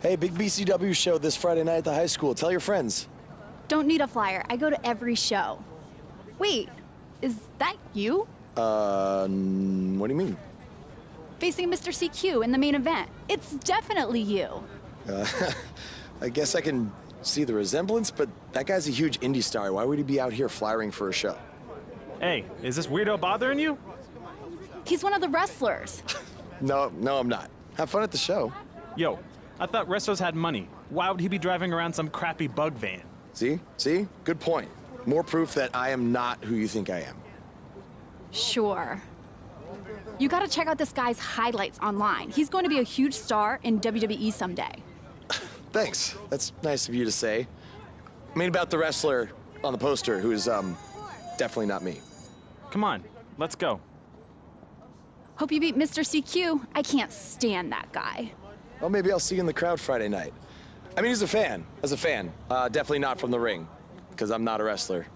Hey, big BCW show this Friday night at the high school. Tell your friends. Don't need a flyer. I go to every show. Wait, is that you? What do you mean? Facing Mr. CQ in the main event. It's definitely you. I guess I can see the resemblance, but that guy's a huge indie star. Why would he be out here flyering for a show? Hey, is this weirdo bothering you? He's one of the wrestlers. No, I'm not. Have fun at the show. Yo, I thought wrestlers had money. Why would he be driving around some crappy bug van? See? Good point. More proof that I am not who you think I am. Sure. You gotta check out this guy's highlights online. He's going to be a huge star in WWE someday. Thanks. That's nice of you to say. I mean about the wrestler on the poster who is, definitely not me. Come on, let's go. Hope you beat Mr. CQ. I can't stand that guy. Well, maybe I'll see you in the crowd Friday night. I mean, as a fan. Definitely not from the ring, because I'm not a wrestler.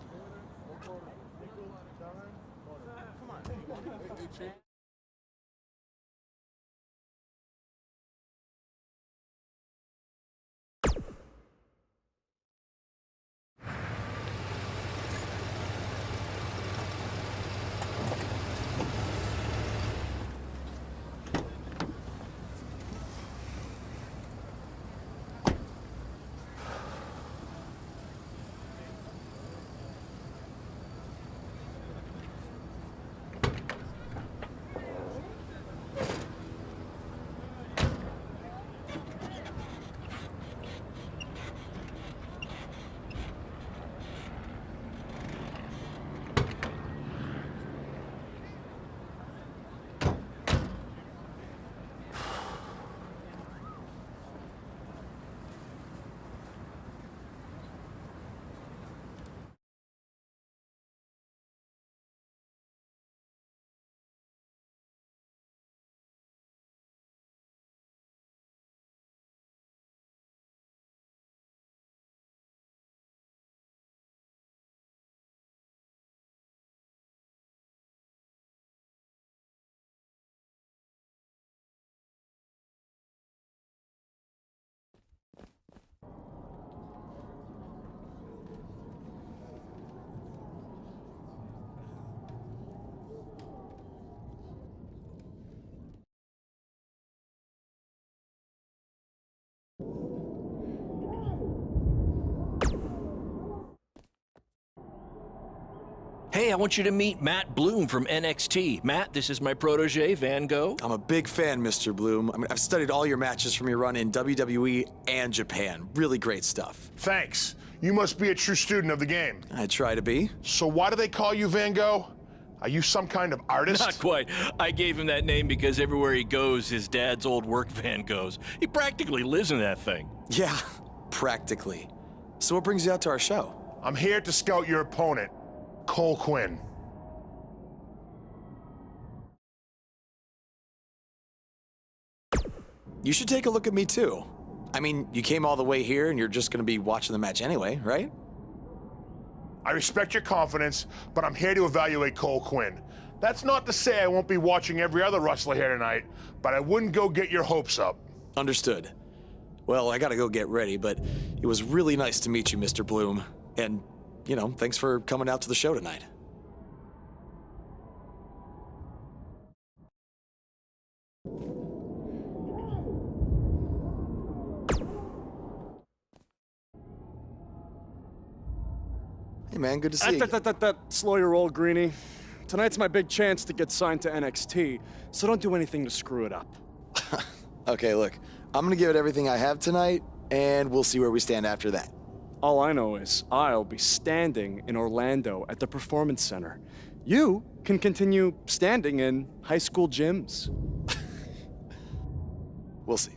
Hey, I want you to meet Matt Bloom from NXT. Matt, this is my protege, Van Gogh. I'm a big fan, Mr. Bloom. I mean, I've studied all your matches from your run in WWE and Japan. Really great stuff. Thanks. You must be a true student of the game. I try to be. So why do they call you Van Gogh? Are you some kind of artist? Not quite. I gave him that name because everywhere he goes, his dad's old work van goes. He practically lives in that thing. Yeah, practically. So what brings you out to our show? I'm here to scout your opponent, Cole Quinn. You should take a look at me too. I mean, you came all the way here and you're just gonna be watching the match anyway, right? I respect your confidence, but I'm here to evaluate Cole Quinn. That's not to say I won't be watching every other wrestler here tonight, but I wouldn't go get your hopes up. Understood. Well, I gotta go get ready, but it was really nice to meet you, Mr. Bloom. And, you know, thanks for coming out to the show tonight. Hey man, good to see you. Slow your roll, Greenie. Tonight's my big chance to get signed to NXT, so don't do anything to screw it up. Okay, look, I'm gonna give it everything I have tonight, and we'll see where we stand after that. All I know is I'll be standing in Orlando at the Performance Center. You can continue standing in high school gyms. We'll see.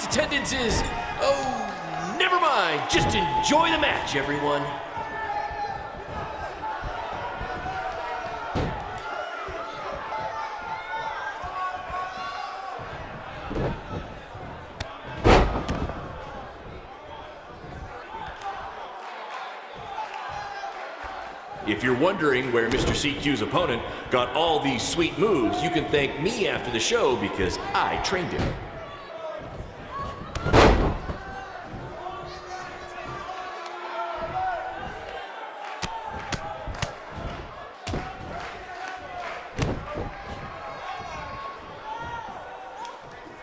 tonight's attendance is, oh, never mind. Just enjoy the match, everyone. If you're wondering where Mr. CQ's opponent got all these sweet moves, you can thank me after the show because I trained him.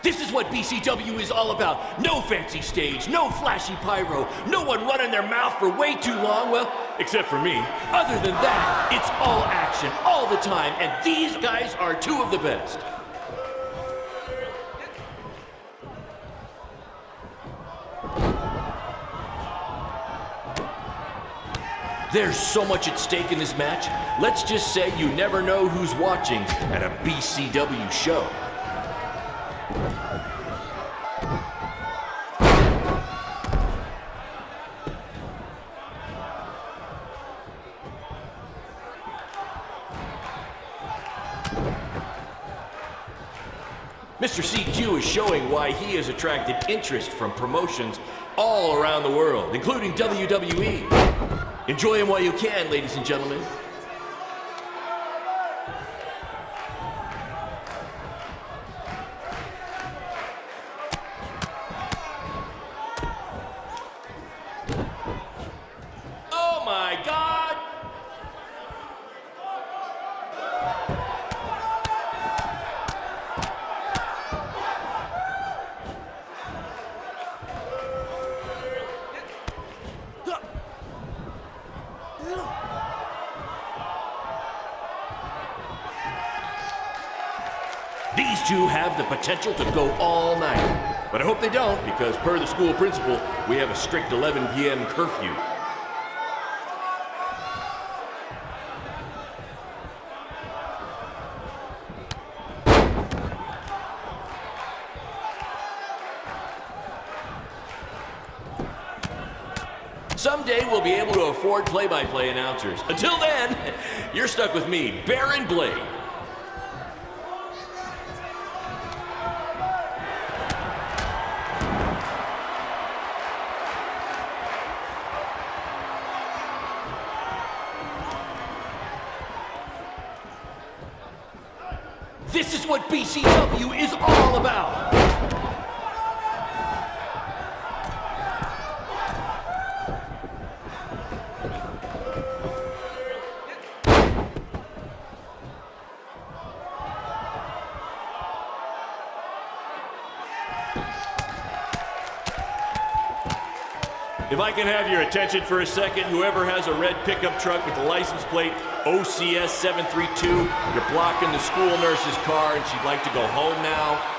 This is what BCW is all about. No fancy stage, no flashy pyro, no one running their mouth for way too long, well, except for me. Other than that, it's all action, all the time, and these guys are two of the best. There's so much at stake in this match. Let's just say you never know who's watching at a BCW show. Mr. CQ is showing why he has attracted interest from promotions all around the world, including WWE. Enjoy him while you can, ladies and gentlemen. Oh my God! These two have the potential to go all night. But I hope they don't, because per the school principal, we have a strict 11 p.m. curfew. Someday we'll be able to afford play-by-play announcers. Until then, you're stuck with me, Baron Blade. This is what BCW is all about. If I can have your attention for a second, whoever has a red pickup truck with the license plate OCS 732, you're blocking the school nurse's car and she'd like to go home now.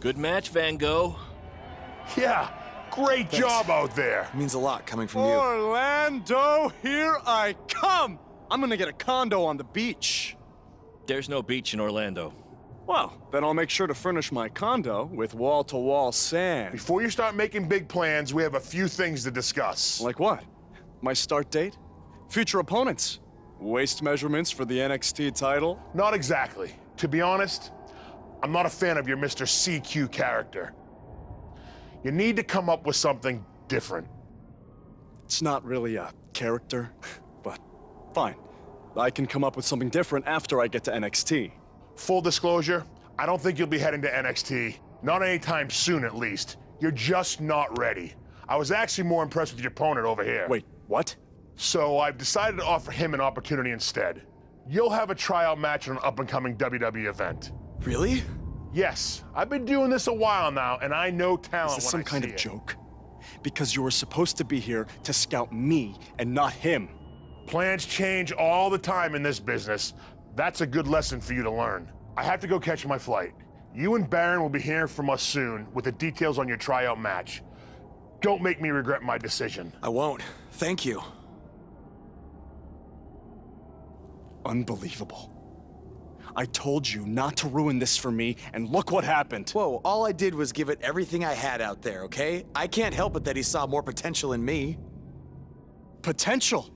Good match, Van Gogh. Yeah, Great job out there. It means a lot coming from you. Orlando, here I come! I'm gonna get a condo on the beach. There's no beach in Orlando. Well, then I'll make sure to furnish my condo with wall-to-wall sand. Before you start making big plans, we have a few things to discuss. Like what? My start date? Future opponents? Waist measurements for the NXT title? Not exactly. To be honest, I'm not a fan of your Mr. CQ character. You need to come up with something different. It's not really a character, but fine. I can come up with something different after I get to NXT. Full disclosure, I don't think you'll be heading to NXT. Not anytime soon, at least. You're just not ready. I was actually more impressed with your opponent over here. Wait, what? So I've decided to offer him an opportunity instead. You'll have a tryout match on an up-and-coming WWE event. Really? Yes, I've been doing this a while now, and I know talent Is this when some I kind see of it. joke? Because you were supposed to be here to scout me and not him. Plans change all the time in this business. That's a good lesson for you to learn. I have to go catch my flight. You and Baron will be hearing from us soon with the details on your tryout match. Don't make me regret my decision. I won't. Thank you. Unbelievable. I told you not to ruin this for me, and look what happened. Whoa, all I did was give it everything I had out there, okay? I can't help it that he saw more potential in me. Potential?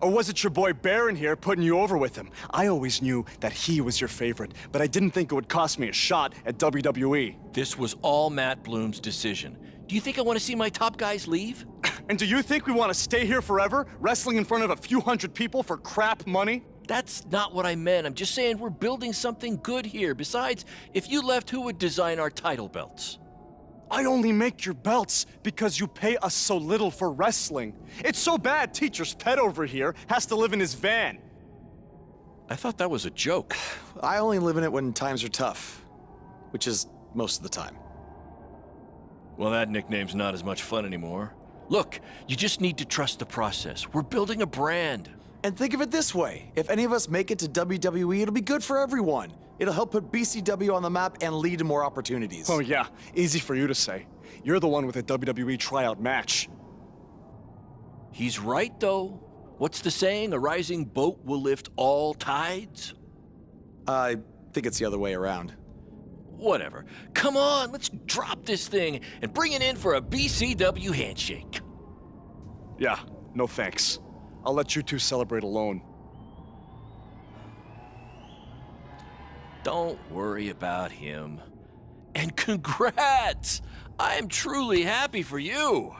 Or was it your boy Baron here putting you over with him? I always knew that he was your favorite, but I didn't think it would cost me a shot at WWE. This was all Matt Bloom's decision. Do you think I want to see my top guys leave? And do you think we want to stay here forever, wrestling in front of a few hundred people for crap money? That's not what I meant. I'm just saying we're building something good here. Besides, if you left, who would design our title belts? I only make your belts because you pay us so little for wrestling. It's so bad Teacher's pet over here has to live in his van. I thought that was a joke. I only live in it when times are tough, which is most of the time. Well, that nickname's not as much fun anymore. Look, you just need to trust the process. We're building a brand. And think of it this way. If any of us make it to WWE, it'll be good for everyone. It'll help put BCW on the map and lead to more opportunities. Oh yeah, easy for you to say. You're the one with a WWE tryout match. He's right, though. What's the saying? A rising boat will lift all tides? I think it's the other way around. Whatever. Come on, let's drop this thing and bring it in for a BCW handshake. Yeah, no thanks. I'll let you two celebrate alone. Don't worry about him. And congrats! I'm truly happy for you.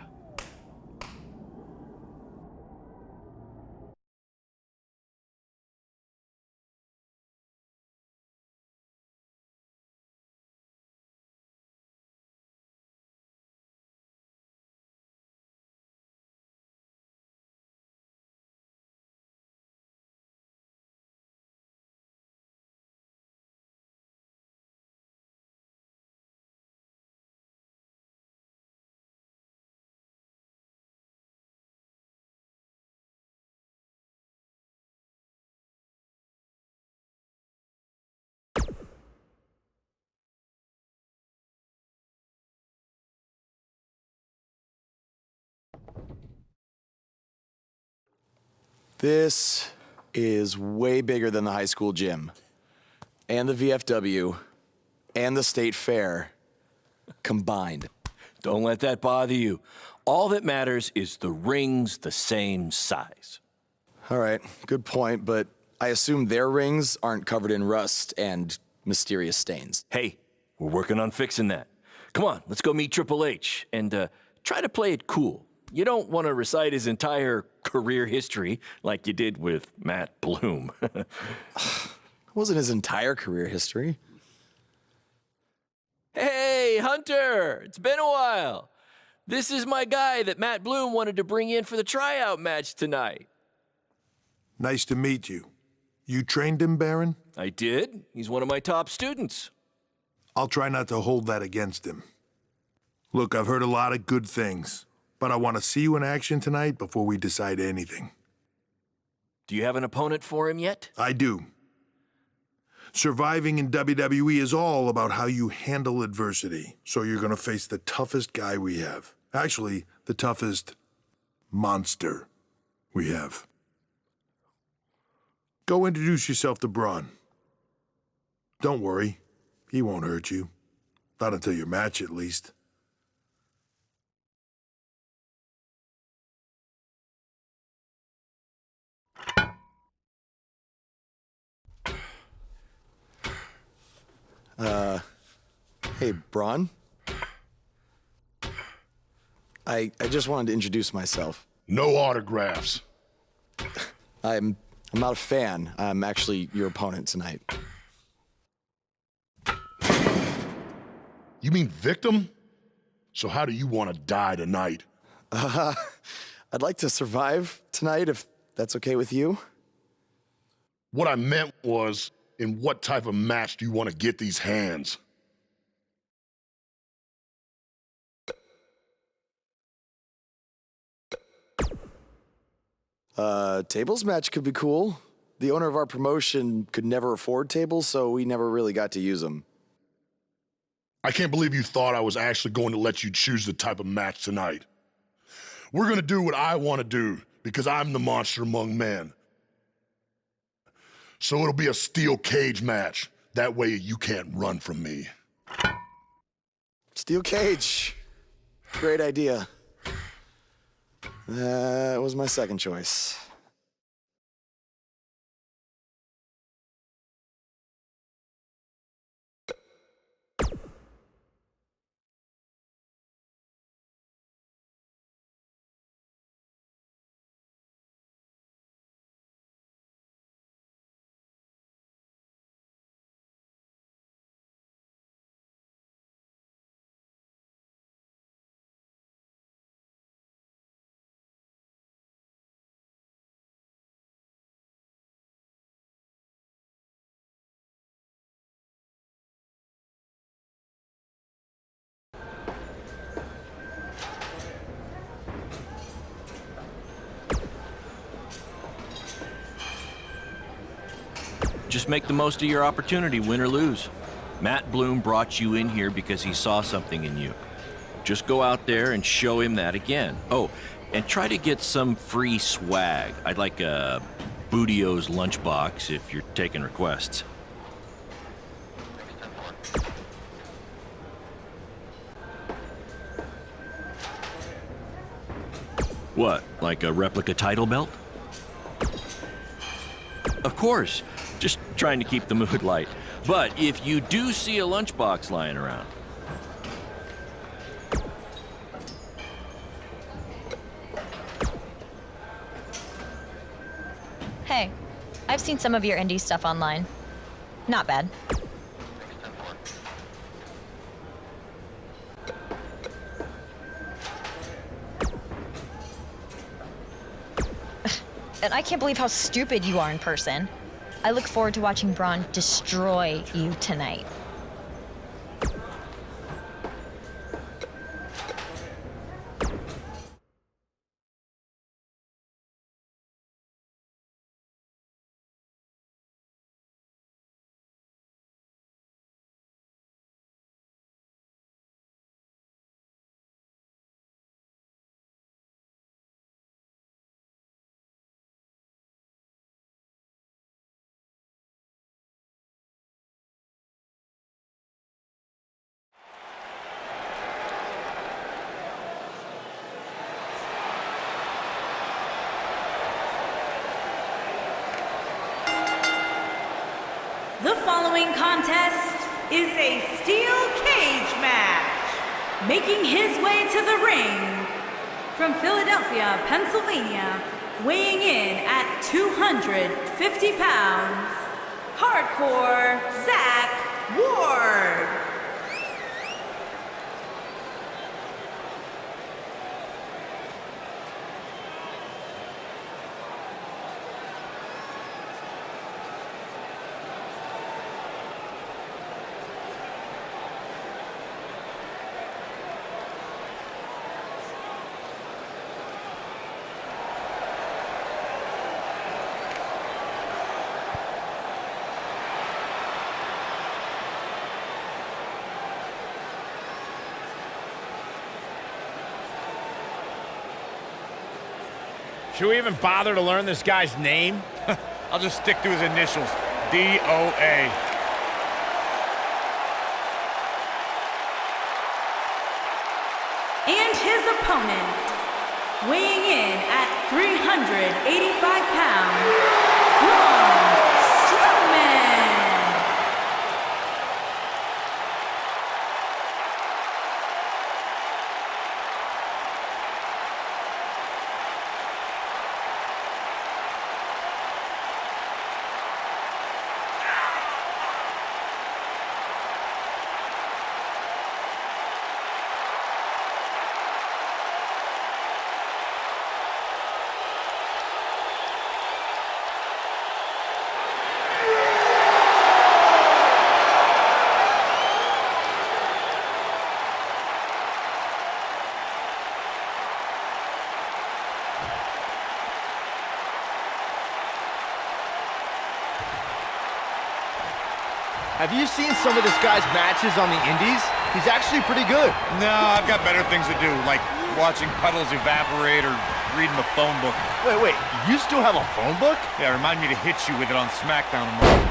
This is way bigger than the high school gym, and the VFW, and the state fair combined. Don't let that bother you. All that matters is the ring's the same size. All right, good point, but I assume their rings aren't covered in rust and mysterious stains. Hey, we're working on fixing that. Come on, let's go meet Triple H and try to play it cool. You don't want to recite his entire career history like you did with Matt Bloom. It wasn't his entire career history. Hey, Hunter! It's been a while. This is my guy that Matt Bloom wanted to bring in for the tryout match tonight. Nice to meet you. You trained him, Baron? I did. He's one of my top students. I'll try not to hold that against him. Look, I've heard a lot of good things, but I want to see you in action tonight before we decide anything. Do you have an opponent for him yet? I do. Surviving in WWE is all about how you handle adversity, so you're going to face the toughest guy we have. Actually, the toughest monster we have. Go introduce yourself to Braun. Don't worry, he won't hurt you. Not until your match, at least. Hey, Braun? I just wanted to introduce myself. No autographs. I'm not a fan. I'm actually your opponent tonight. You mean victim? So how do you want to die tonight? I'd like to survive tonight, if that's okay with you. What I meant was, in what type of match do you want to get these hands? Tables match could be cool. The owner of our promotion could never afford tables, so we never really got to use them. I can't believe you thought I was actually going to let you choose the type of match tonight. We're going to do what I want to do, because I'm the monster among men. So it'll be a steel cage match. That way you can't run from me. Steel cage. Great idea. That was my second choice. Just make the most of your opportunity, win or lose. Matt Bloom brought you in here because he saw something in you. Just go out there and show him that again. Oh, and try to get some free swag. I'd like a Bootio's lunchbox if you're taking requests. What, like a replica title belt? Of course. Just trying to keep the mood light. But if you do see a lunchbox lying around, Hey, I've seen some of your indie stuff online. Not bad. And I can't believe how stupid you are in person. I look forward to watching Braun destroy you tonight. The following contest is a steel cage match. Making his way to the ring from Philadelphia, Pennsylvania, weighing in at 250 pounds, Hardcore Zach Ward. Should we even bother to learn this guy's name? I'll just stick to his initials, DOA. And his opponent, weighing in at 385 pounds, Braun Strowman. Have you seen some of this guy's matches on the indies? He's actually pretty good. No, I've got better things to do, like watching puddles evaporate or reading the phone book. Wait, you still have a phone book? Yeah, remind me to hit you with it on SmackDown tomorrow.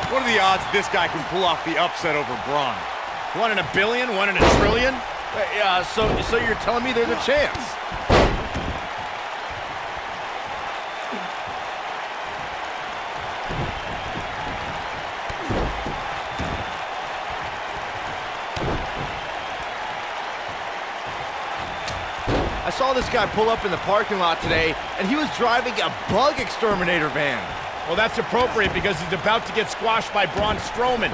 What are the odds this guy can pull off the upset over Braun? 1 in a billion? 1 in a trillion? Yeah, so you're telling me there's a chance? I saw this guy pull up in the parking lot today, and he was driving a bug exterminator van. Well, that's appropriate because he's about to get squashed by Braun Strowman.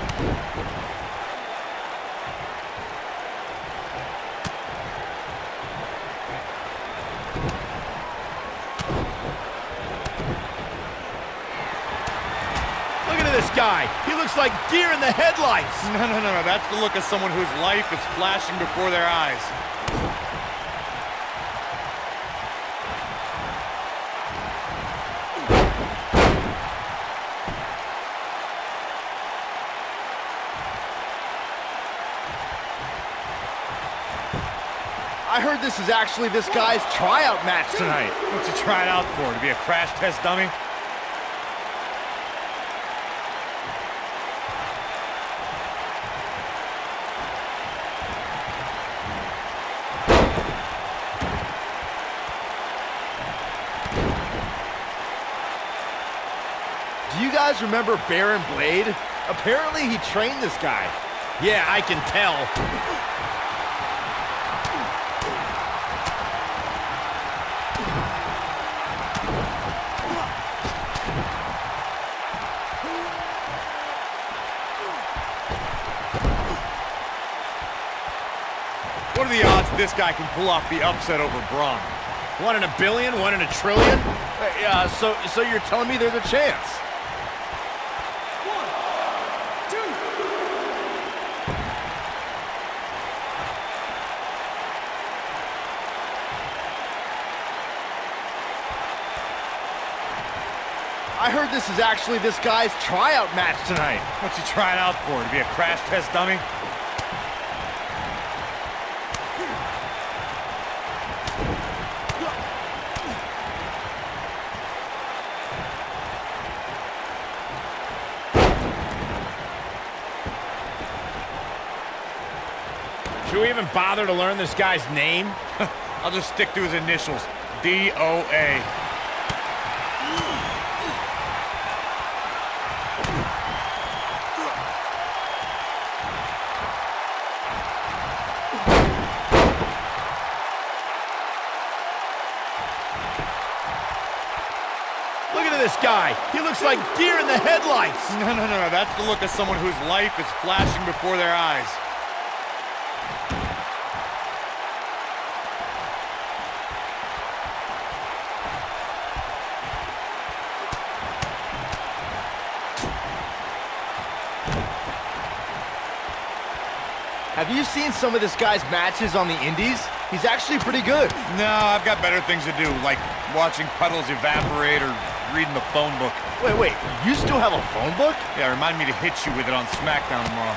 This guy, he looks like deer in the headlights. No, that's the look of someone whose life is flashing before their eyes. I heard this is actually this guy's tryout match tonight. What's he trying out for, to be a crash test dummy? Do you guys remember Baron Blade? Apparently he trained this guy. Yeah, I can tell. What are the odds this guy can pull off the upset over Braun? 1 in a billion? 1 in a trillion? Yeah, so you're telling me there's a chance? I heard this is actually this guy's tryout match tonight. What's he trying out for, to be a crash test dummy? Should we even bother to learn this guy's name? I'll just stick to his initials, DOA. Look at this guy. He looks like deer in the headlights. No, that's the look of someone whose life is flashing before their eyes. Have you seen some of this guy's matches on the indies? He's actually pretty good. No, I've got better things to do, like watching puddles evaporate or reading the phone book. Wait, you still have a phone book? Yeah, remind me to hit you with it on SmackDown tomorrow.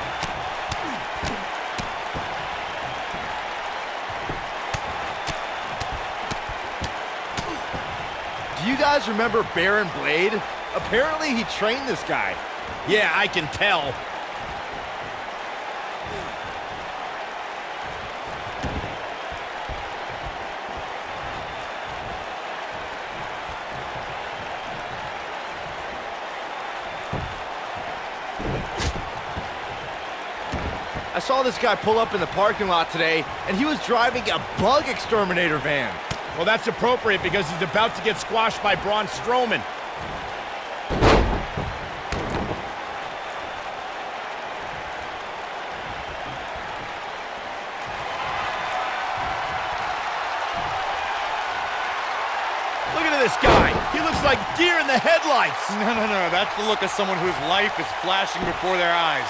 Do you guys remember Baron Blade? Apparently he trained this guy. Yeah, I can tell. I saw this guy pull up in the parking lot today, and he was driving a bug exterminator van. Well, that's appropriate because he's about to get squashed by Braun Strowman. Look at this guy. He looks like deer in the headlights. No. That's the look of someone whose life is flashing before their eyes.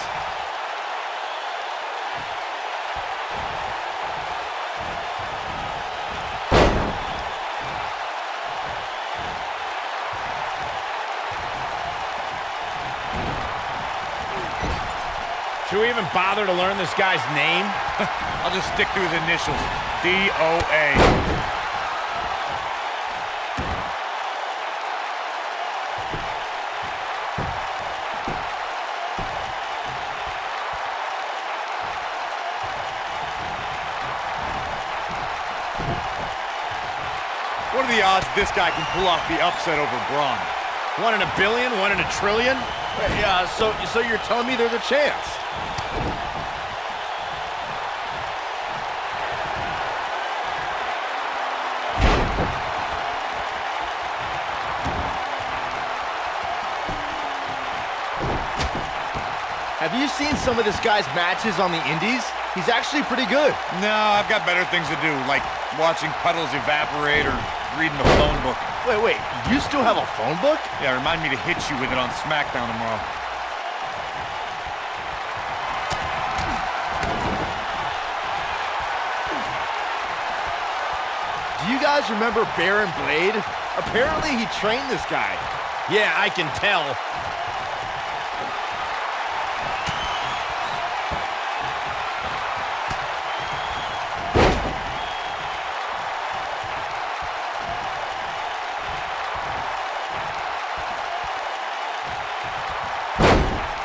Should we even bother to learn this guy's name? I'll just stick to his initials, D-O-A. What are the odds this guy can pull off the upset over Braun? 1 in a billion? 1 in a trillion? Yeah, so you're telling me there's a chance? Have you seen some of this guy's matches on the indies? He's actually pretty good. No, I've got better things to do, like watching puddles evaporate or reading the phone book. Wait, you still have a phone book? Yeah, remind me to hit you with it on SmackDown tomorrow. Do you guys remember Baron Blade? Apparently he trained this guy. Yeah, I can tell.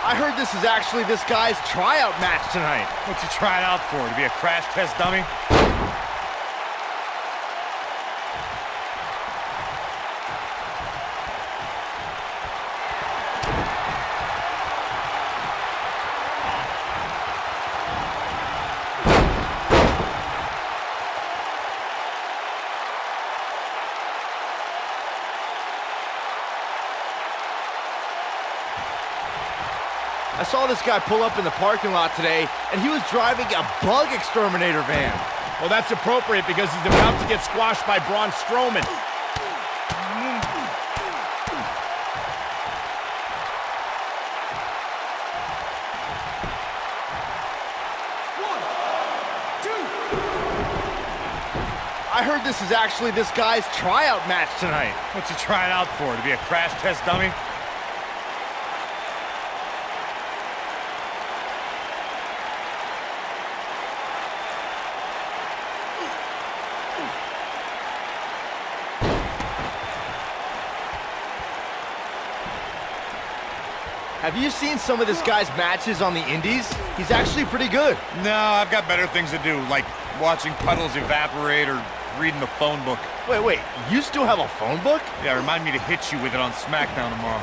I heard this is actually this guy's tryout match tonight. What's he trying out for? To be a crash test dummy? I saw this guy pull up in the parking lot today, and he was driving a bug exterminator van. Well, that's appropriate because he's about to get squashed by Braun Strowman. I heard this is actually this guy's tryout match tonight. What's he trying out for? To be a crash test dummy? Have you seen some of this guy's matches on the indies? He's actually pretty good. No, I've got better things to do, like watching puddles evaporate or reading the phone book. Wait, you still have a phone book? Yeah, remind me to hit you with it on SmackDown tomorrow.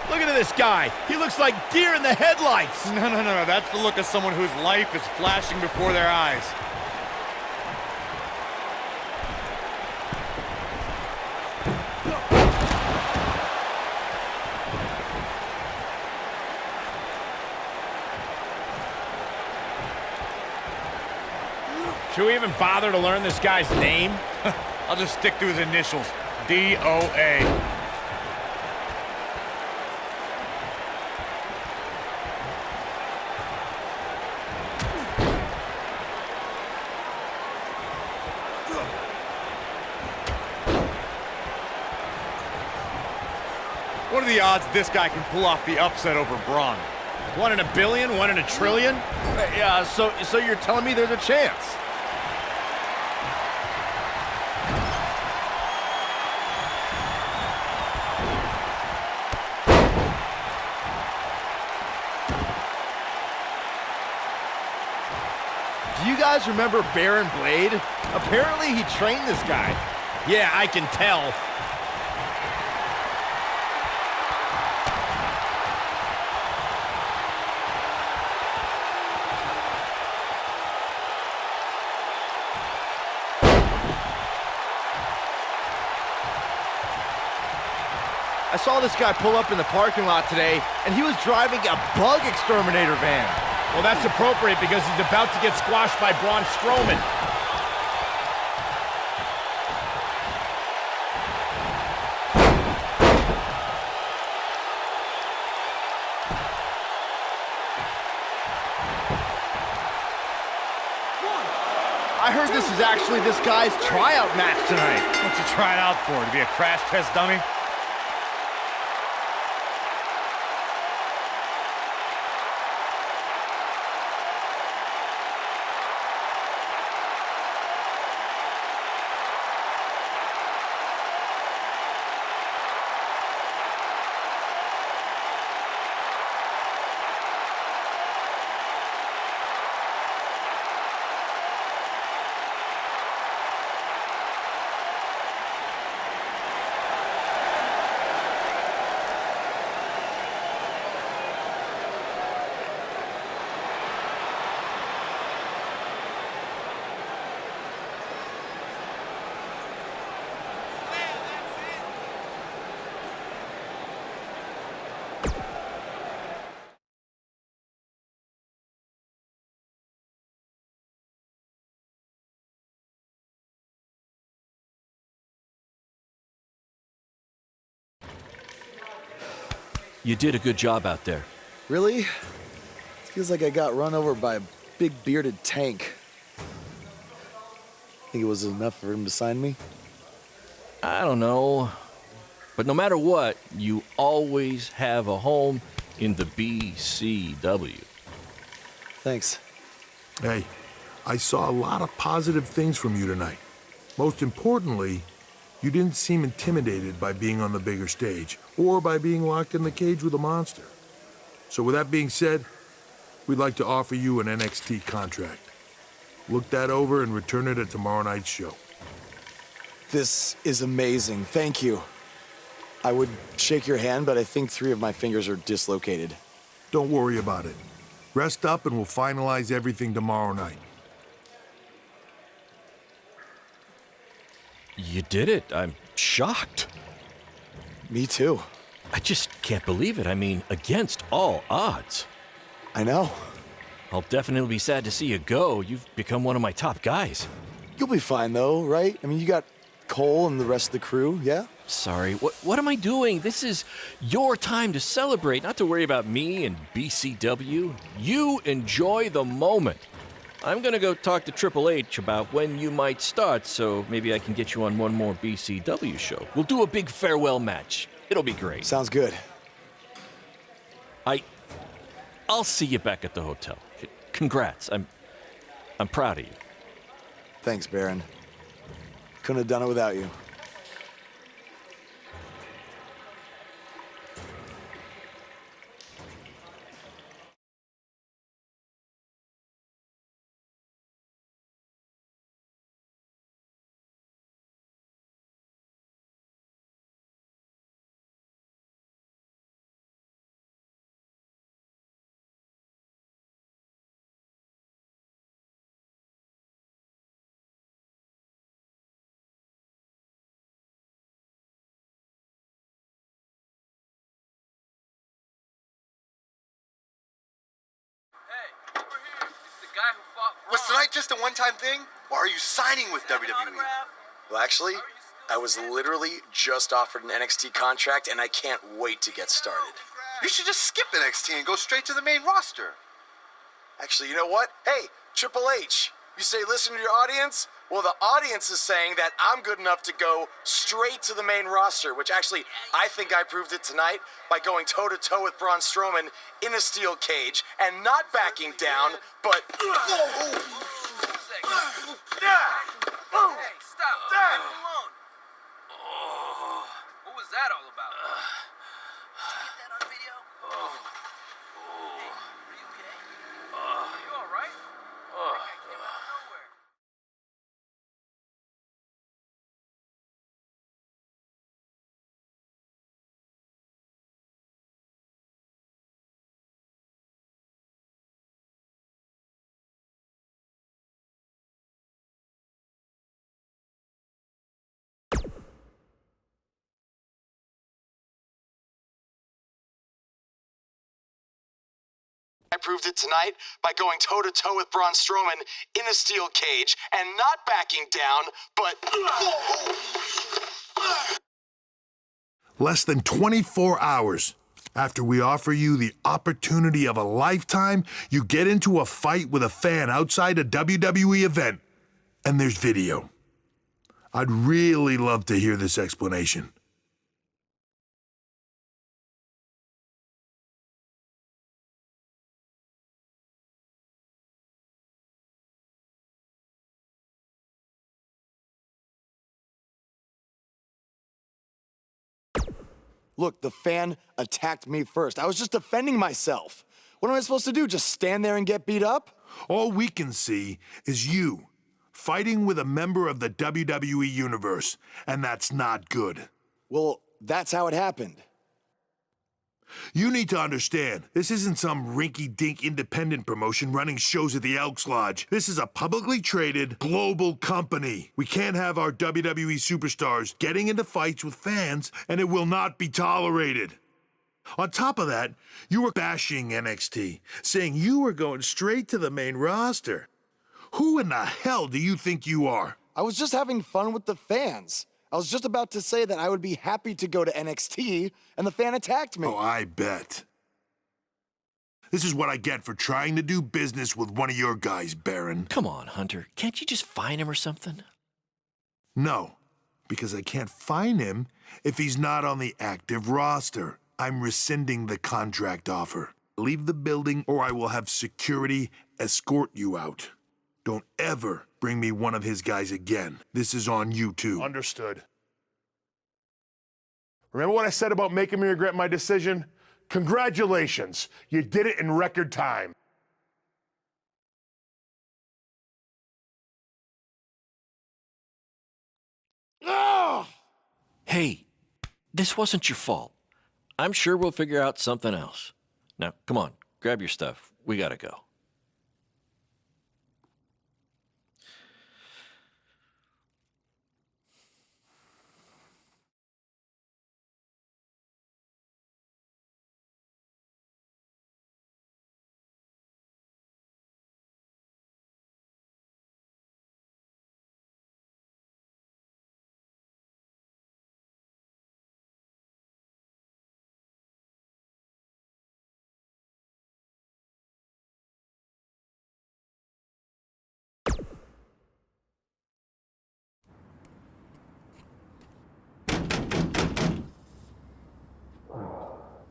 Look at this guy. He looks like deer in the headlights. No. That's the look of someone whose life is flashing before their eyes. Should we even bother to learn this guy's name? I'll just stick to his initials, D-O-A. are the odds this guy can pull off the upset over Braun? 1 in a billion? 1 in a trillion? Yeah, so you're telling me there's a chance? Do you guys remember Baron Blade? Apparently he trained this guy. Yeah, I can tell. I saw this guy pull up in the parking lot today, and he was driving a bug exterminator van. Well, that's appropriate because he's about to get squashed by Braun Strowman. I heard this is actually this guy's tryout match tonight. What's he trying out for? To be a crash test dummy? You did a good job out there. Really? Feels like I got run over by a big bearded tank. Think it was enough for him to sign me? I don't know. But no matter what, you always have a home in the BCW. Thanks. Hey, I saw a lot of positive things from you tonight. Most importantly, you didn't seem intimidated by being on the bigger stage or by being locked in the cage with a monster. So with that being said, we'd like to offer you an NXT contract. Look that over and return it at tomorrow night's show. This is amazing. Thank you. I would shake your hand, but I think 3 of my fingers are dislocated. Don't worry about it. Rest up and we'll finalize everything tomorrow night. You did it. I'm shocked. Me too. I just can't believe it. I mean, against all odds. I know. I'll definitely be sad to see you go. You've become one of my top guys. You'll be fine though, right? I mean, you got Cole and the rest of the crew, yeah? Sorry, what am I doing? This is your time to celebrate, not to worry about me and BCW. You enjoy the moment. I'm gonna go talk to Triple H about when you might start, so maybe I can get you on one more BCW show. We'll do a big farewell match. It'll be great. Sounds good. I'll see you back at the hotel. Congrats. I'm proud of you. Thanks, Baron. Couldn't have done it without you. Was tonight just a one-time thing, or are you signing with WWE? Well, actually, I was literally just offered an NXT contract, and I can't wait to get started. You should just skip NXT and go straight to the main roster. Actually, you know what? Hey, Triple H, you say listen to your audience? Well, the audience is saying that I'm good enough to go straight to the main roster, which actually, I think I proved it tonight by going toe-to-toe with Braun Strowman in a steel cage and not backing down, but... Hey, stop. Leave me alone. What was that all about? Did you get that on video? Hey, are you okay? Are you all right? That guy came out of nowhere. I proved it tonight by going toe-to-toe with Braun Strowman in a steel cage and not backing down, but... Less than 24 hours after we offer you the opportunity of a lifetime, you get into a fight with a fan outside a WWE event, and there's video. I'd really love to hear this explanation. Look, the fan attacked me first. I was just defending myself. What am I supposed to do, just stand there and get beat up? All we can see is you fighting with a member of the WWE Universe, and that's not good. Well, that's how it happened. You need to understand, this isn't some rinky-dink independent promotion running shows at the Elks Lodge. This is a publicly traded global company. We can't have our WWE superstars getting into fights with fans, and it will not be tolerated. On top of that, you were bashing NXT, saying you were going straight to the main roster. Who in the hell do you think you are? I was just having fun with the fans. I was just about to say that I would be happy to go to NXT, and the fan attacked me. Oh, I bet. This is what I get for trying to do business with one of your guys, Baron. Come on, Hunter. Can't you just fine him or something? No, because I can't fine him if he's not on the active roster. I'm rescinding the contract offer. Leave the building or I will have security escort you out. Don't ever bring me one of his guys again. This is on you too. Understood. Remember what I said about making me regret my decision? Congratulations. You did it in record time. Hey, this wasn't your fault. I'm sure we'll figure out something else. Now, come on, grab your stuff. We gotta go.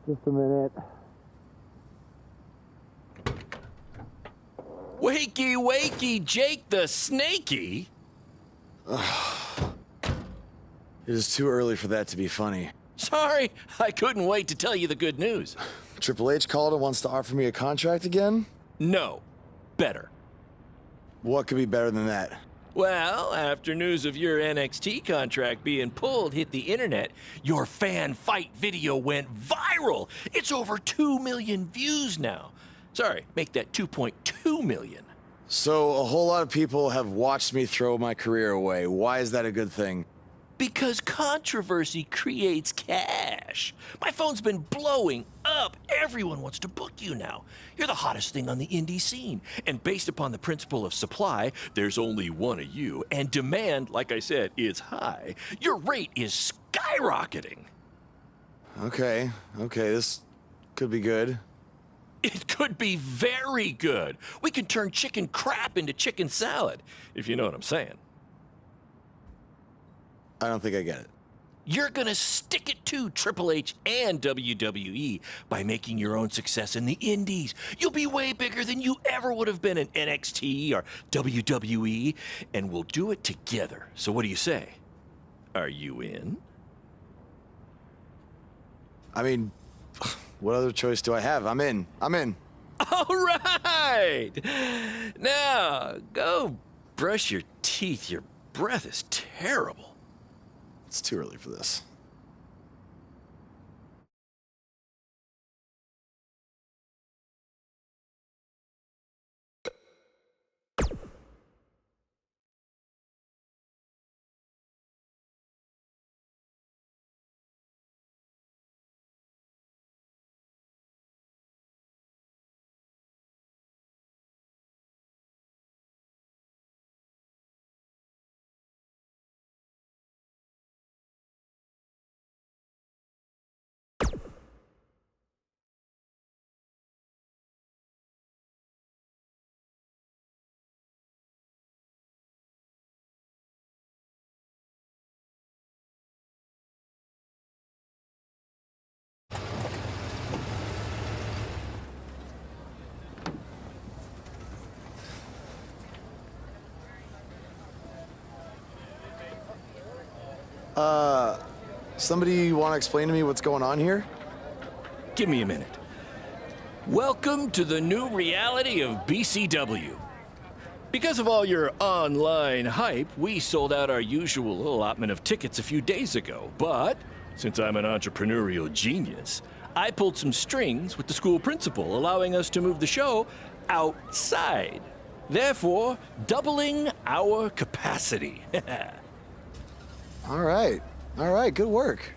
Just a minute. Wakey, wakey, Jake the Snakey. It is too early for that to be funny. Sorry, I couldn't wait to tell you the good news. Triple H called and wants to offer me a contract again? No, better. What could be better than that? Well, after news of your NXT contract being pulled hit the internet, your fan fight video went viral. It's over 2 million views now. Sorry, make that 2.2 million. So a whole lot of people have watched me throw my career away. Why is that a good thing? Because controversy creates cash. My phone's been blowing up. Everyone wants to book you now. You're the hottest thing on the indie scene. And based upon the principle of supply, there's only one of you. And demand, like I said, is high. Your rate is skyrocketing. Okay, this could be good. It could be very good. We can turn chicken crap into chicken salad, if you know what I'm saying. I don't think I get it. You're gonna stick it to Triple H and WWE by making your own success in the indies. You'll be way bigger than you ever would have been in NXT or WWE, and we'll do it together. So what do you say? Are you in? I mean, what other choice do I have? I'm in. I'm in. All right! Now, go brush your teeth. Your breath is terrible. It's too early for this. Somebody want to explain to me what's going on here? Give me a minute. Welcome to the new reality of BCW. Because of all your online hype, we sold out our usual allotment of tickets a few days ago. But since I'm an entrepreneurial genius, I pulled some strings with the school principal, allowing us to move the show outside, therefore doubling our capacity. All right, good work.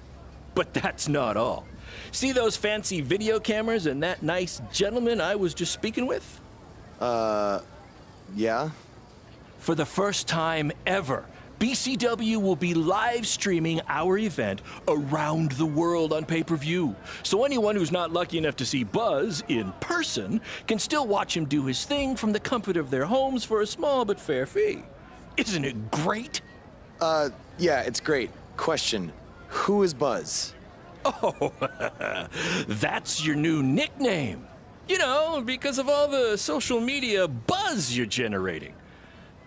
But that's not all. See those fancy video cameras and that nice gentleman I was just speaking with? Yeah? For the first time ever, BCW will be live streaming our event around the world on pay-per-view. So anyone who's not lucky enough to see Buzz in person can still watch him do his thing from the comfort of their homes for a small but fair fee. Isn't it great? Yeah, it's great. Question, who is Buzz? Oh, that's your new nickname. You know, because of all the social media buzz you're generating.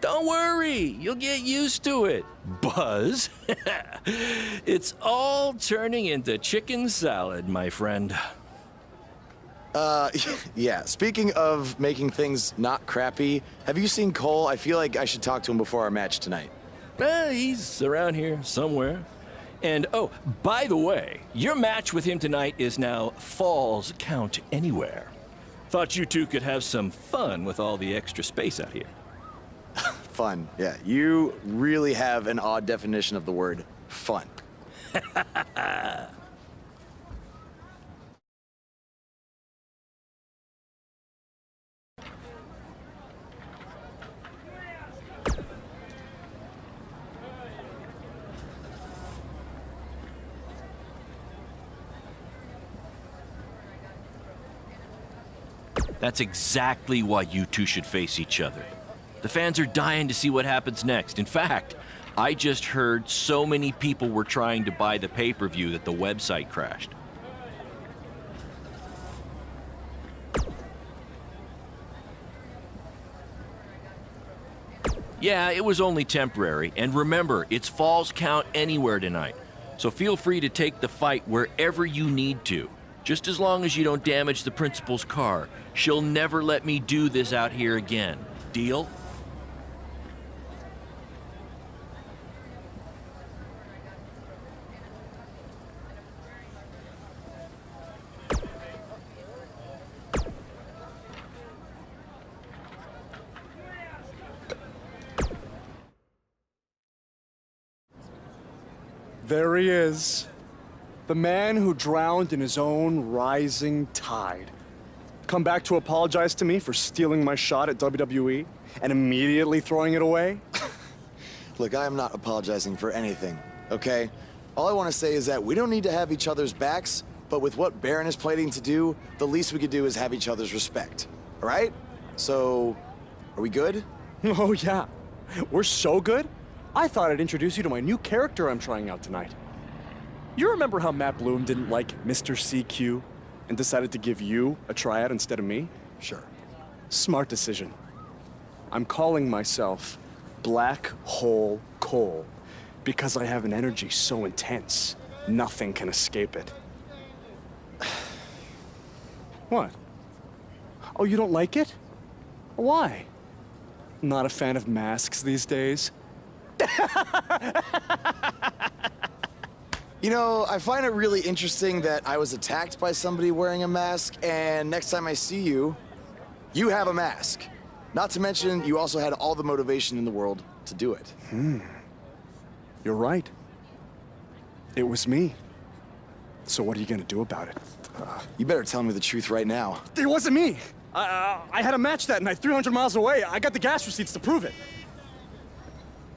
Don't worry, you'll get used to it. Buzz? It's all turning into chicken salad, my friend. Yeah, speaking of making things not crappy, have you seen Cole? I feel like I should talk to him before our match tonight. He's around here somewhere. And oh, by the way, your match with him tonight is now Falls Count Anywhere. Thought you two could have some fun with all the extra space out here. Fun, yeah. You really have an odd definition of the word fun. That's exactly why you two should face each other. The fans are dying to see what happens next. In fact, I just heard so many people were trying to buy the pay-per-view that the website crashed. Yeah, it was only temporary. And remember, it's Falls Count Anywhere tonight. So feel free to take the fight wherever you need to. Just as long as you don't damage the principal's car. She'll never let me do this out here again. Deal? There he is. The man who drowned in his own rising tide. Come back to apologize to me for stealing my shot at WWE and immediately throwing it away? Look, I am not apologizing for anything, okay? All I want to say is that we don't need to have each other's backs, but with what Baron is planning to do, the least we could do is have each other's respect, all right? So, are we good? Oh, yeah. We're so good. I thought I'd introduce you to my new character I'm trying out tonight. You remember how Matt Bloom didn't like Mr. CQ and decided to give you a tryout instead of me? Sure. Smart decision. I'm calling myself Black Hole Cole because I have an energy so intense, nothing can escape it. What? Oh, you don't like it? Why? Not a fan of masks these days? You know, I find it really interesting that I was attacked by somebody wearing a mask, and next time I see you, you have a mask. Not to mention, you also had all the motivation in the world to do it. You're right. It was me. So what are you gonna do about it? You better tell me the truth right now. It wasn't me! I had a match that night, 300 miles away. I got the gas receipts to prove it.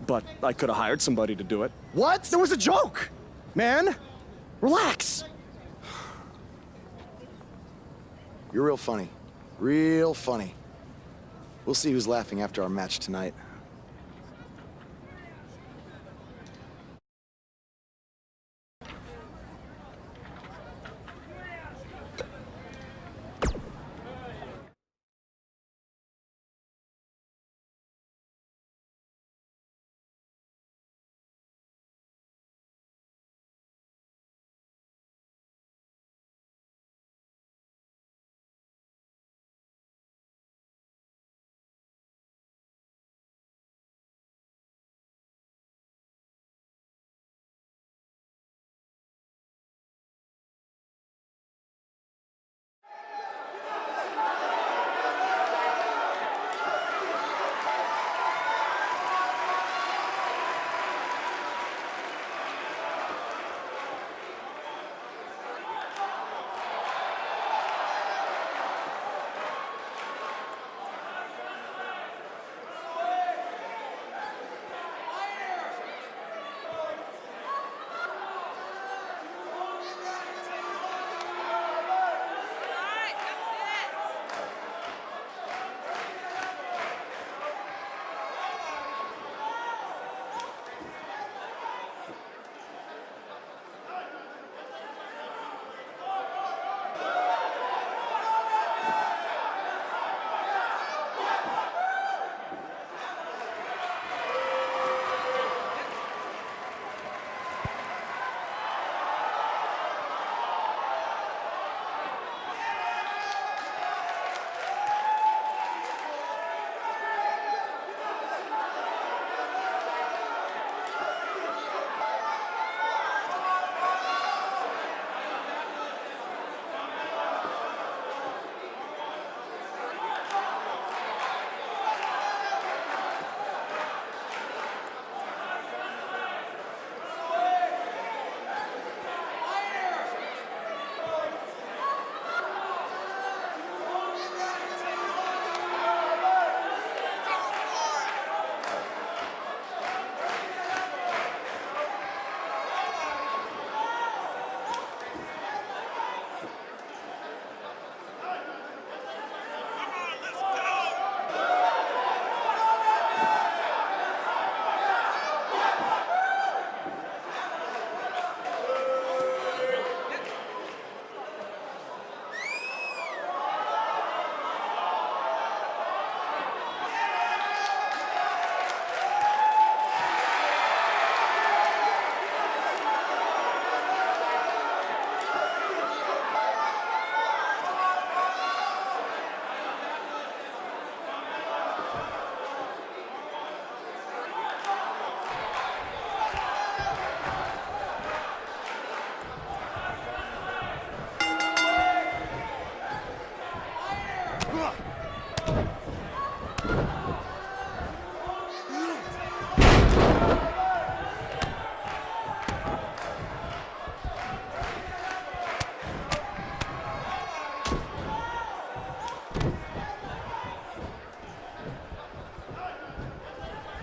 But I could have hired somebody to do it. What? There was a joke! Man, relax. You're real funny. Real funny. We'll see who's laughing after our match tonight.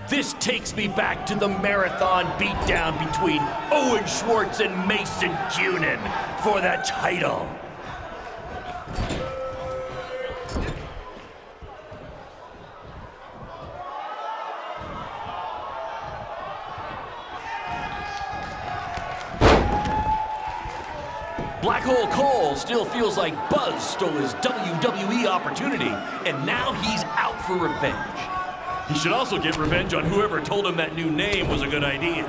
This takes me back to the marathon beatdown between Owen Schwartz and Mason Cunin for the title. Hole Cole still feels like Buzz stole his WWE opportunity, and now he's out for revenge. He should also get revenge on whoever told him that new name was a good idea.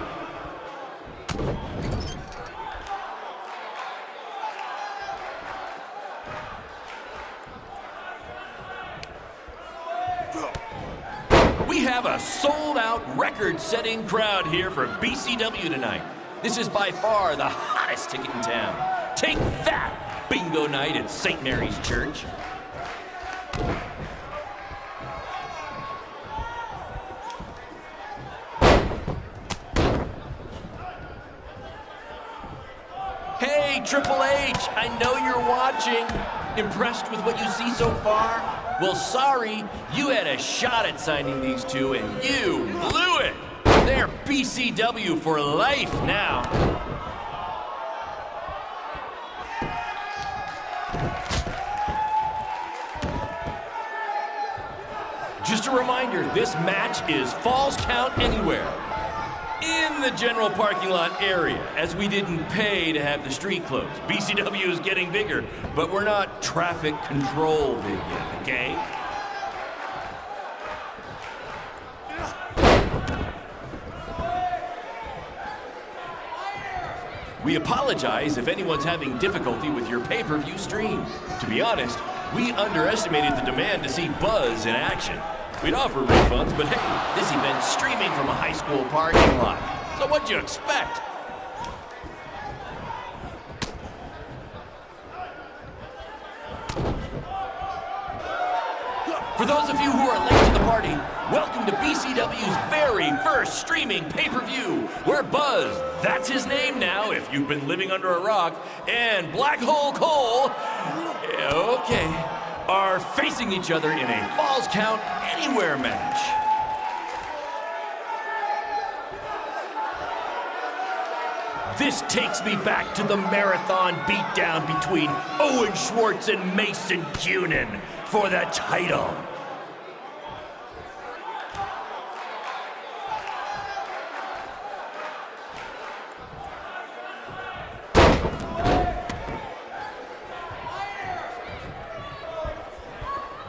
We have a sold-out, record-setting crowd here for BCW tonight. This is by far the hottest ticket in town. Take that, bingo night at St. Mary's Church. Hey, Triple H, I know you're watching. Impressed with what you see so far? Well, sorry, you had a shot at signing these two, and you blew it. They're BCW for life now. Just a reminder, this match is Falls Count Anywhere. In the general parking lot area, as we didn't pay to have the street closed. BCW is getting bigger, but we're not traffic control big yet, okay? We apologize if anyone's having difficulty with your pay-per-view stream. To be honest, we underestimated the demand to see Buzz in action. We'd offer refunds, but hey, this event's streaming from a high school parking lot. So what'd you expect? For those of you who are late to the party, welcome to BCW's very first streaming pay-per-view, where Buzz, that's his name now if you've been living under a rock, and Black Hole Cole, okay, are facing each other in a Falls Count Anywhere match. This takes me back to the marathon beatdown between Owen Schwartz and Mason Cunin for the title.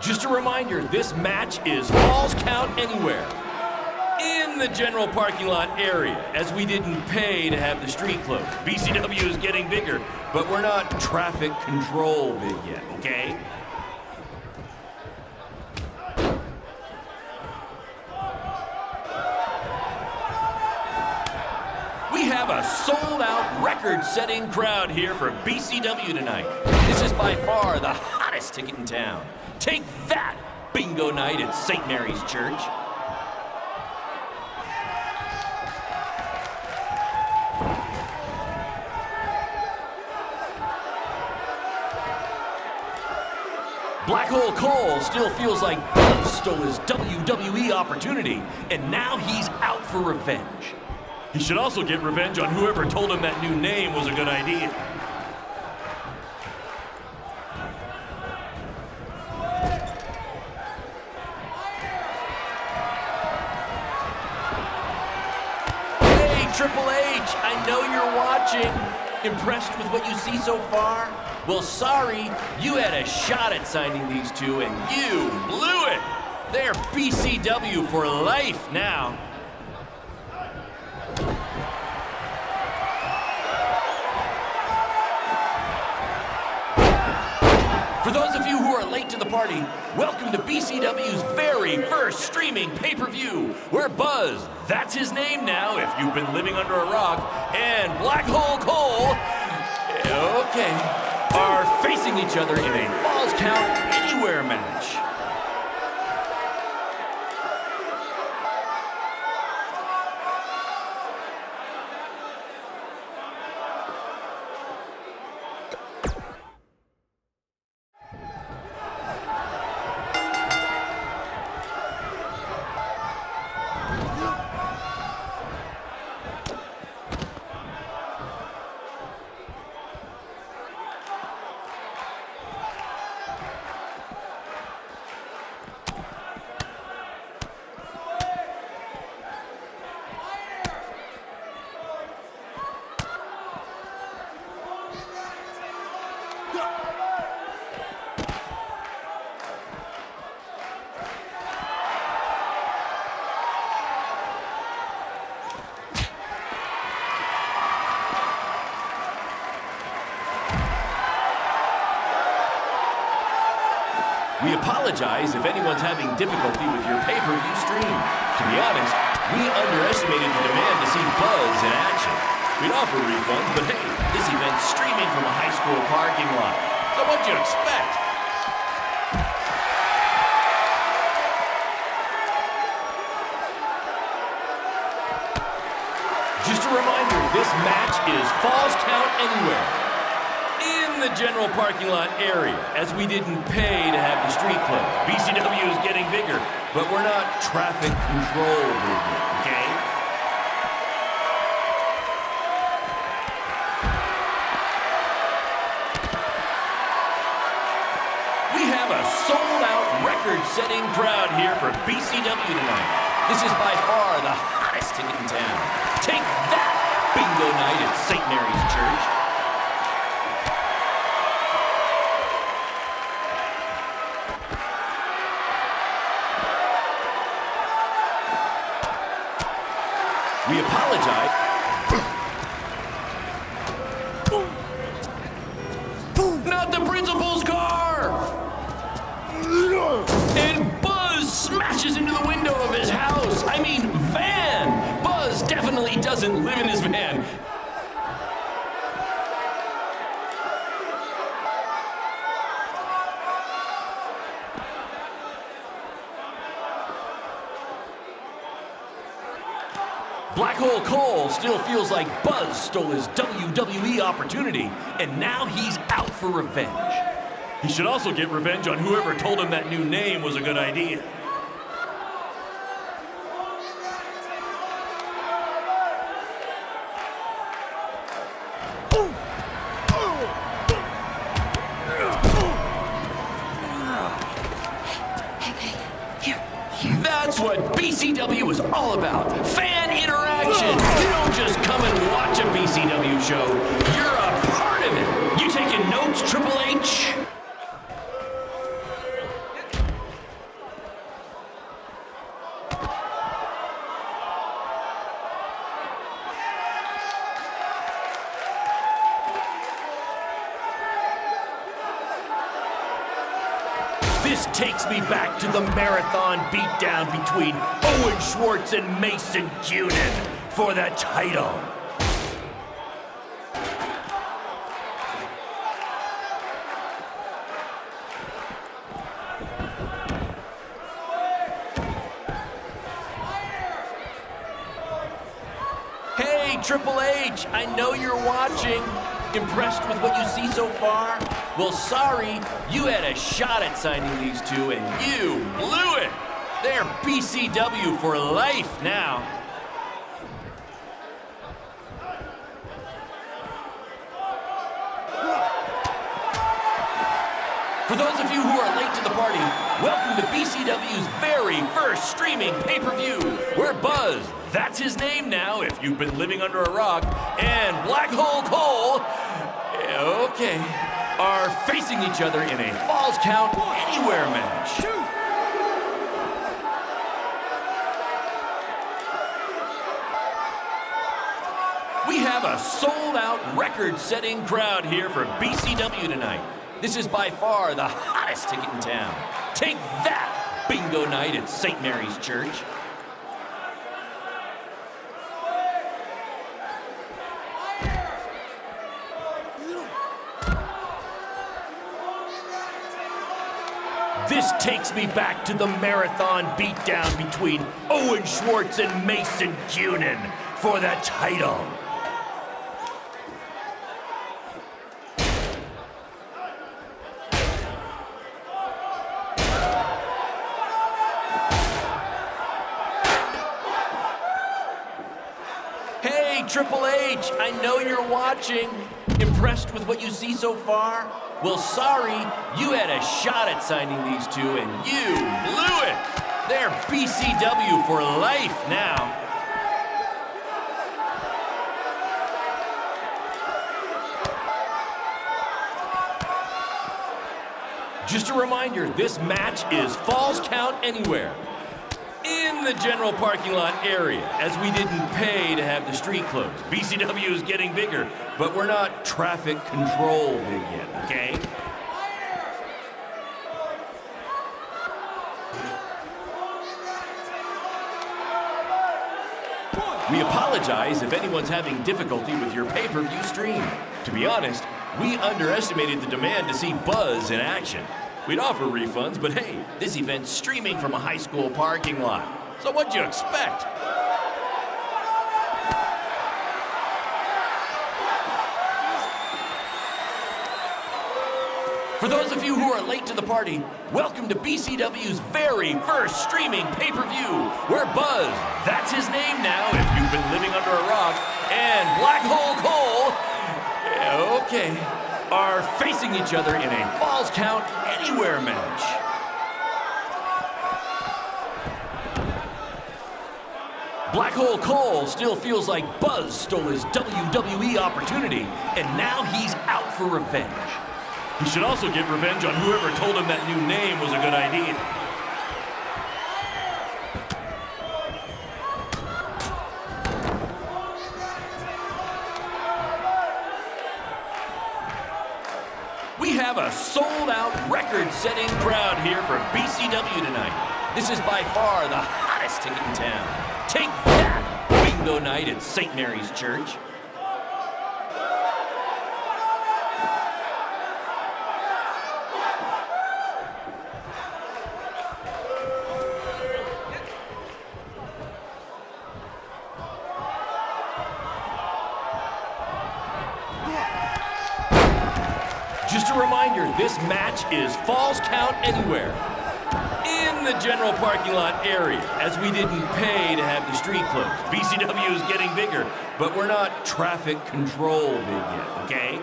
Just a reminder, this match is Falls Count Anywhere. In the general parking lot area, as we didn't pay to have the street closed. BCW is getting bigger, but we're not traffic control big yet, okay? We have a sold-out, record-setting crowd here for BCW tonight. This is by far the hottest ticket in town. Take that, bingo night at St. Mary's Church. Black Hole Cole still feels like Buzz stole his WWE opportunity, and now he's out for revenge. He should also get revenge on whoever told him that new name was a good idea. Hey, Triple H, I know you're watching. Impressed with what you see so far? Well, sorry, you had a shot at signing these two, and you blew it. They're BCW for life now. For those of you who are late to the party, welcome to BCW's very first streaming pay-per-view, where Buzz, that's his name now if you've been living under a rock, and Black Hole Cole, okay, are facing each other in a Falls Count Anywhere match. We apologize if anyone's having difficulty with your pay-per-view stream. To be honest, we underestimated the demand to see Buzz in action. We'd offer refunds, but hey, this event's streaming from a high school parking lot. So what'd you expect? Just a reminder, this match is Falls Count Anywhere. In the general parking lot area, as we didn't pay to have the street closed. BCW is getting bigger, but we're not traffic control movement, okay? We have a sold-out, record-setting crowd here for BCW tonight. This is by far the hottest ticket in town. Take that, bingo night at St. Mary's Church. We apologize. Not the principal's car! And Buzz smashes into the window of his house. I mean, van. Buzz definitely doesn't live in his van. Black Hole Cole still feels like Buzz stole his WWE opportunity, and now he's out for revenge. He should also get revenge on whoever told him that new name was a good idea. That's what BCW is all about. Fan interaction. You don't just come and watch a BCW show. You're a part of it. You taking notes, Triple H? This takes me back to the marathon beatdown between Owen Schwartz and Mason Cunin for the title. Hey, Triple H, I know you're watching. Impressed with what you see so far? Well, sorry, you had a shot at signing these two and you blew it. They're BCW for life now. For those of you who are late to the party, welcome to BCW's very first streaming pay-per-view, where Buzz, that's his name now if you've been living under a rock, and Black Hole Cole, okay, are facing each other in a Falls Count Anywhere match. We have a sold-out, record-setting crowd here for BCW tonight. This is by far the hottest ticket in town. Take that, bingo night at St. Mary's Church. This takes me back to the marathon beatdown between Owen Schwartz and Mason Cunin for the title. Hey, Triple H, I know you're watching. Impressed with what you see so far? Well, sorry, you had a shot at signing these two and you blew it. They're BCW for life now. Just a reminder, this match is Falls Count Anywhere. In the general parking lot area, as we didn't pay to have the street closed. BCW is getting bigger, but we're not traffic control big yet, okay? We apologize if anyone's having difficulty with your pay-per-view stream. To be honest, we underestimated the demand to see Buzz in action. We'd offer refunds, but hey, this event's streaming from a high school parking lot. So what'd you expect? For those of you who are late to the party, welcome to BCW's very first streaming pay-per-view, where Buzz, that's his name now if you've been living under a rock, and Black Hole Cole, okay, are facing each other in a Falls Count Anywhere match. Black Hole Cole still feels like Buzz stole his WWE opportunity, and now he's out for revenge. He should also get revenge on whoever told him that new name was a good idea. We have a sold-out, record-setting crowd here for BCW tonight. This is by far the hottest ticket in town. Take that, bingo night at St. Mary's Church. Just a reminder, this match is Falls Count Anywhere in the general parking lot area, as we didn't pay to have the street closed. BCW is getting bigger, but we're not traffic control big yet, okay?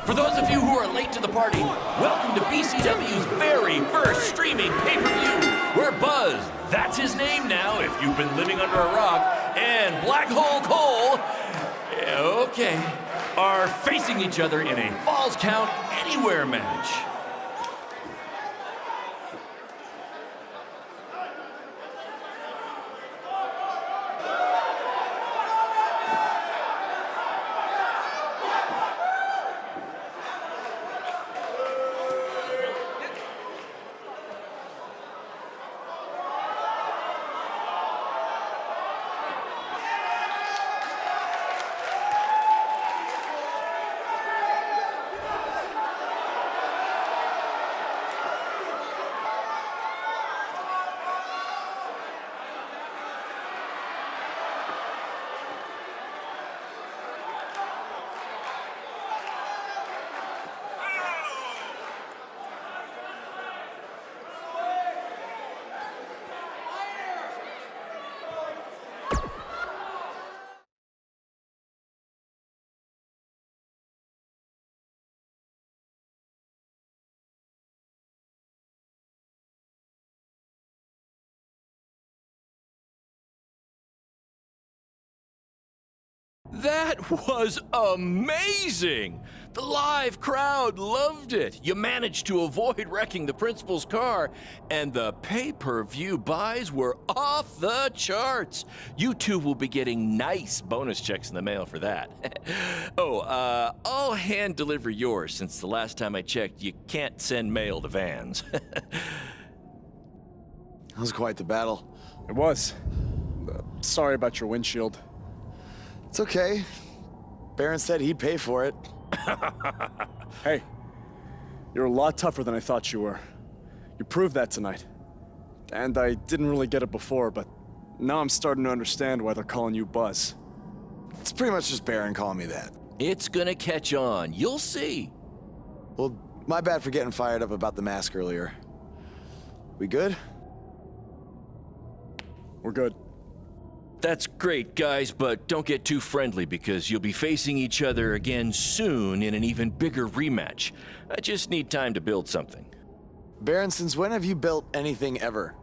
For those of you who are late to the party, welcome to BCW's very first streaming pay-per-view, where Buzz, that's his name now if you've been living under a rock, and Black Hole Cole, okay, are facing each other in a Falls Count Anywhere match. That was amazing! The live crowd loved it. You managed to avoid wrecking the principal's car, and the pay-per-view buys were off the charts. You two will be getting nice bonus checks in the mail for that. I'll hand deliver yours, since the last time I checked, you can't send mail to vans. That was quite the battle. It was. Sorry about your windshield. It's okay. Baron said he'd pay for it. Hey, you're a lot tougher than I thought you were. You proved that tonight. And I didn't really get it before, but now I'm starting to understand why they're calling you Buzz. It's pretty much just Baron calling me that. It's gonna catch on. You'll see. Well, my bad for getting fired up about the mask earlier. We good? We're good. That's great, guys, but don't get too friendly because you'll be facing each other again soon in an even bigger rematch. I just need time to build something. Baron, since when have you built anything ever?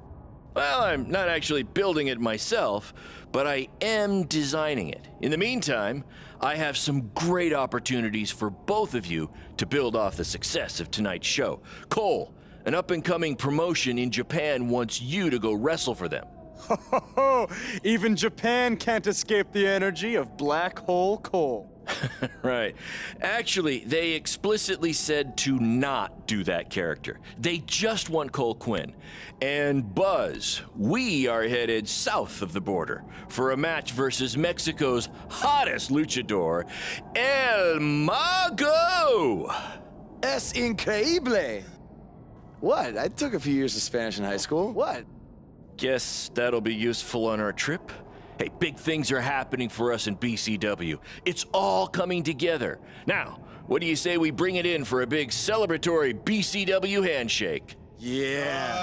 Well, I'm not actually building it myself, but I am designing it. In the meantime, I have some great opportunities for both of you to build off the success of tonight's show. Cole, an up-and-coming promotion in Japan wants you to go wrestle for them. Even Japan can't escape the energy of Black Hole Cole. Right. Actually, they explicitly said to not do that character. They just want Cole Quinn. And Buzz, we are headed south of the border for a match versus Mexico's hottest luchador, El Mago! Es increíble! What? I took a few years of Spanish in high school. What? Guess that'll be useful on our trip. Hey, big things are happening for us in BCW. It's all coming together. Now, what do you say we bring it in for a big celebratory BCW handshake? Yeah.